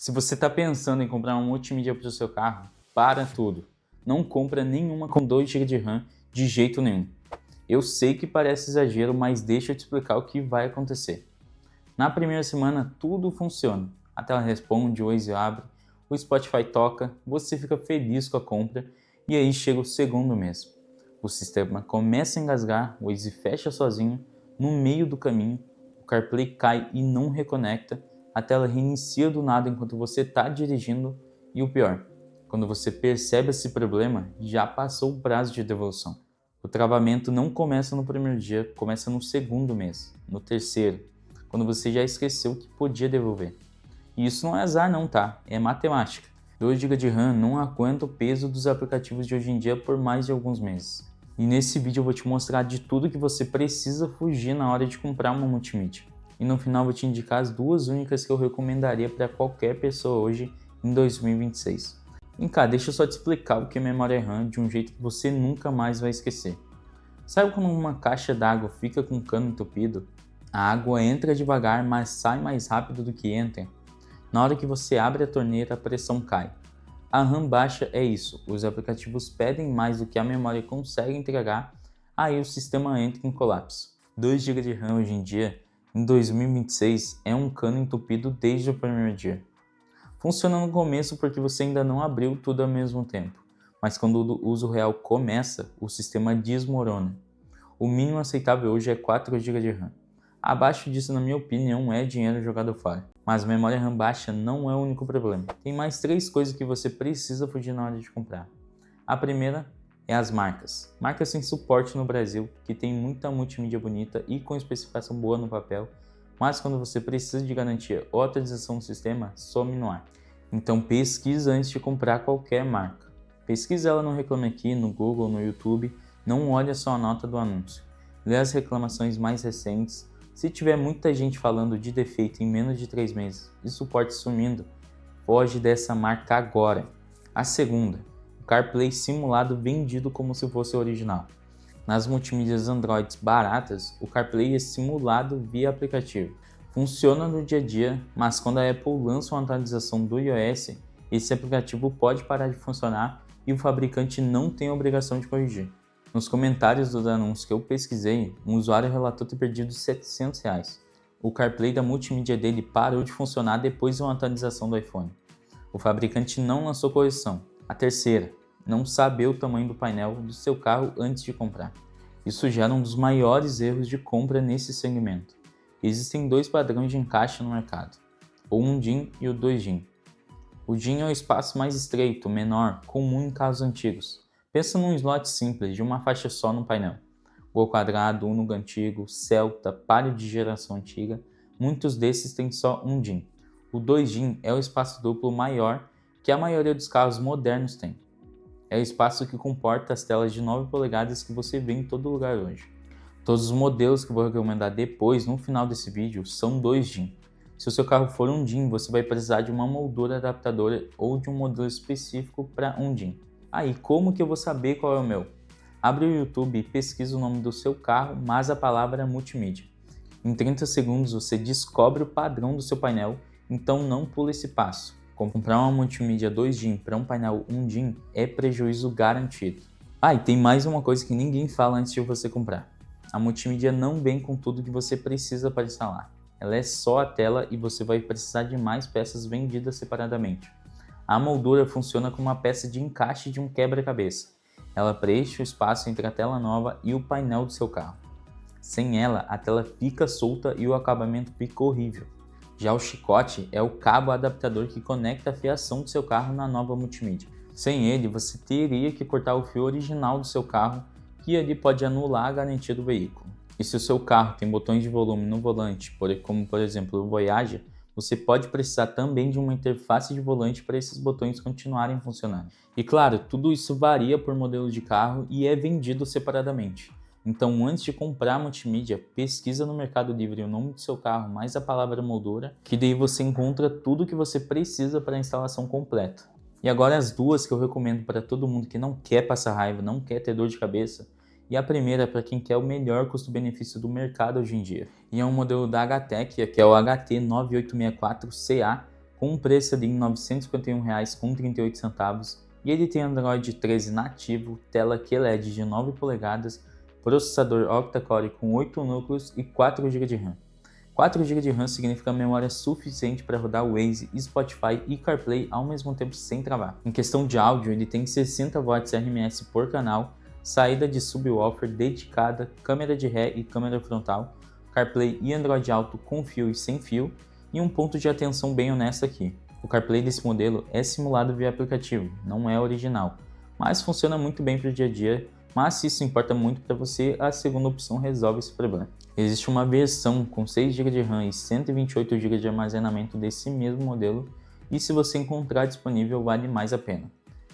Se você está pensando em comprar uma multimídia para o seu carro, para tudo. Não compra nenhuma com 2 GB de RAM de jeito nenhum. Eu sei que parece exagero, mas deixa eu te explicar o que vai acontecer. Na primeira semana tudo funciona. A tela responde, o Waze abre, o Spotify toca, você fica feliz com a compra e aí chega o segundo mês. O sistema começa a engasgar, o Waze fecha sozinho, no meio do caminho, o CarPlay cai e não reconecta, a tela reinicia do nada enquanto você está dirigindo e o pior, quando você percebe esse problema, já passou o prazo de devolução. O travamento não começa no primeiro dia, começa no segundo mês, no terceiro, quando você já esqueceu que podia devolver. E isso não é azar não, tá? É matemática. 2 GB de RAM não aguenta o peso dos aplicativos de hoje em dia por mais de alguns meses. E nesse vídeo eu vou te mostrar de tudo que você precisa fugir na hora de comprar uma multimídia. E no final eu vou te indicar as duas únicas que eu recomendaria para qualquer pessoa hoje em 2026. Vem cá, deixa eu só te explicar o que é memória RAM de um jeito que você nunca mais vai esquecer. Sabe quando uma caixa d'água fica com o cano entupido? A água entra devagar, mas sai mais rápido do que entra. Na hora que você abre a torneira, a pressão cai. A RAM baixa é isso, os aplicativos pedem mais do que a memória consegue entregar, aí o sistema entra em colapso. 2 GB de RAM hoje em dia, em 2026, é um cano entupido desde o primeiro dia. Funciona no começo porque você ainda não abriu tudo ao mesmo tempo, mas quando o uso real começa, o sistema desmorona. O mínimo aceitável hoje é 4 GB de RAM. Abaixo disso, na minha opinião, é dinheiro jogado fora. Mas memória RAM baixa não é o único problema. Tem mais 3 coisas que você precisa fugir na hora de comprar. A primeira é as marcas. Marcas sem suporte no Brasil, que tem muita multimídia bonita e com especificação boa no papel, mas quando você precisa de garantia ou atualização do sistema, some no ar. Então pesquisa antes de comprar qualquer marca. Pesquisa ela no Reclame Aqui, no Google, no YouTube, não olha só a nota do anúncio. Lê as reclamações mais recentes. Se tiver muita gente falando de defeito em menos de 3 meses e suporte sumindo, foge dessa marca agora. A segunda, o CarPlay simulado vendido como se fosse o original. Nas multimídias Android baratas, o CarPlay é simulado via aplicativo. Funciona no dia a dia, mas quando a Apple lança uma atualização do iOS, esse aplicativo pode parar de funcionar e o fabricante não tem a obrigação de corrigir. Nos comentários dos anúncios que eu pesquisei, um usuário relatou ter perdido R$700. O CarPlay da multimídia dele parou de funcionar depois de uma atualização do iPhone. O fabricante não lançou correção. A terceira, não saber o tamanho do painel do seu carro antes de comprar. Isso gera um dos maiores erros de compra nesse segmento. Existem 2 padrões de encaixe no mercado, o 1 DIN e o 2 DIN. O DIN é o espaço mais estreito, menor, comum em carros antigos. Pensa num slot simples, de uma faixa só no painel. Gol quadrado, Uno antigo, Celta, Palio de geração antiga, muitos desses têm só 1 DIN. O 2 DIN é o espaço duplo maior que a maioria dos carros modernos tem. É o espaço que comporta as telas de 9 polegadas que você vê em todo lugar hoje. Todos os modelos que eu vou recomendar depois, no final desse vídeo, são 2 DIN. Se o seu carro for 1 DIN, você vai precisar de uma moldura adaptadora ou de um modelo específico para 1 DIN. Aí, como que eu vou saber qual é o meu? Abre o YouTube e pesquisa o nome do seu carro, mais a palavra multimídia. Em 30 segundos você descobre o padrão do seu painel, então não pula esse passo. Comprar uma multimídia 2 DIN para um painel 1 DIN é prejuízo garantido. E tem mais uma coisa que ninguém fala antes de você comprar. A multimídia não vem com tudo que você precisa para instalar. Ela é só a tela e você vai precisar de mais peças vendidas separadamente. A moldura funciona como uma peça de encaixe de um quebra-cabeça. Ela preenche o espaço entre a tela nova e o painel do seu carro. Sem ela, a tela fica solta e o acabamento fica horrível. Já o chicote é o cabo adaptador que conecta a fiação do seu carro na nova multimídia. Sem ele, você teria que cortar o fio original do seu carro, que ali pode anular a garantia do veículo. E se o seu carro tem botões de volume no volante, como por exemplo o Voyager, você pode precisar também de uma interface de volante para esses botões continuarem funcionando. E claro, tudo isso varia por modelo de carro e é vendido separadamente. Então, antes de comprar a multimídia, pesquisa no Mercado Livre o nome do seu carro mais a palavra moldura, que daí você encontra tudo que você precisa para a instalação completa. E agora as duas que eu recomendo para todo mundo que não quer passar raiva, não quer ter dor de cabeça. E a primeira é para quem quer o melhor custo-benefício do mercado hoje em dia. E é um modelo da HTEC, que é o HT9864CA, com um preço ali em R$ 951,38, e ele tem Android 13 nativo, tela QLED de 9 polegadas, processador octa-core com 8 núcleos e 4 GB de RAM. 4 GB de RAM significa memória suficiente para rodar Waze, Spotify e CarPlay ao mesmo tempo sem travar. Em questão de áudio, ele tem 60 watts RMS por canal, saída de subwoofer dedicada, câmera de ré e câmera frontal, CarPlay e Android Auto com fio e sem fio, e um ponto de atenção bem honesto aqui. O CarPlay desse modelo é simulado via aplicativo, não é original, mas funciona muito bem para o dia a dia. Mas se isso importa muito para você, a segunda opção resolve esse problema. Existe uma versão com 6 GB de RAM e 128 GB de armazenamento desse mesmo modelo, e se você encontrar disponível, vale mais a pena.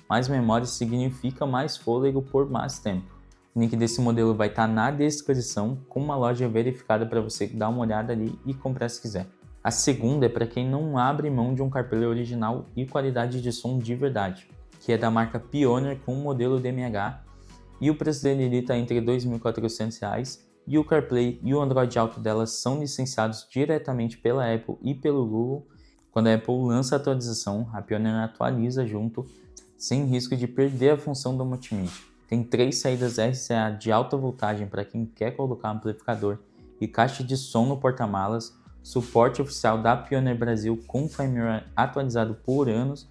Mais memória significa mais fôlego por mais tempo. O link desse modelo vai estar na descrição, com uma loja verificada para você dar uma olhada ali e comprar se quiser. A segunda é para quem não abre mão de um CarPlay original e qualidade de som de verdade, que é da marca Pioneer com o modelo DMH, e o preço dele está entre R$ 2.400, e o CarPlay e o Android Auto delas são licenciados diretamente pela Apple e pelo Google. Quando a Apple lança a atualização, a Pioneer atualiza junto, sem risco de perder a função do multimídia. Tem 3 saídas RCA de alta voltagem para quem quer colocar amplificador e caixa de som no porta-malas, suporte oficial da Pioneer Brasil com firmware atualizado por anos,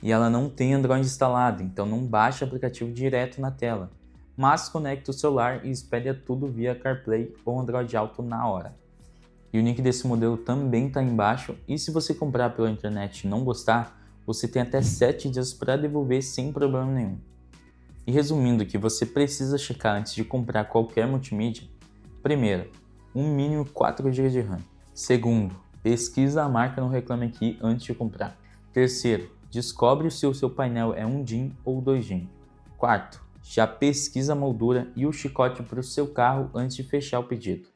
e ela não tem Android instalado, então não baixa aplicativo direto na tela, mas conecta o celular e espelha tudo via CarPlay ou Android Auto na hora. E o link desse modelo também está embaixo, e se você comprar pela internet e não gostar, você tem até 7 dias para devolver sem problema nenhum. E resumindo o que você precisa checar antes de comprar qualquer multimídia: primeiro, um mínimo 4 GB de RAM. Segundo, pesquisa a marca no Reclame Aqui antes de comprar. Terceiro, descobre se o seu painel é 1 DIN ou 2 DIN. Quarto, já pesquisa a moldura e o chicote para o seu carro antes de fechar o pedido.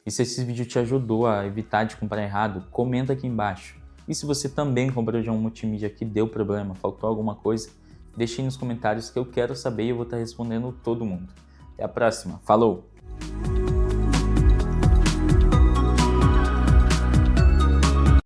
E se esse vídeo te ajudou a evitar de comprar errado, comenta aqui embaixo. E se você também comprou já um multimídia que deu problema, faltou alguma coisa, deixe aí nos comentários que eu quero saber e eu vou estar respondendo todo mundo. Até a próxima, falou!